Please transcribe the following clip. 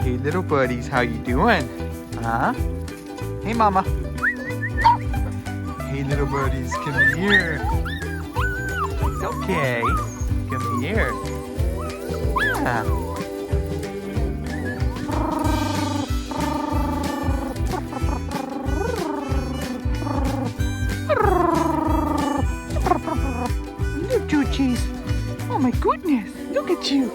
Hey, little buddies, how you doing? Huh? Hey, mama. Hey, little buddies, come here. It's okay. Come here. Yeah. Look, Choochies. Oh my goodness, look at you.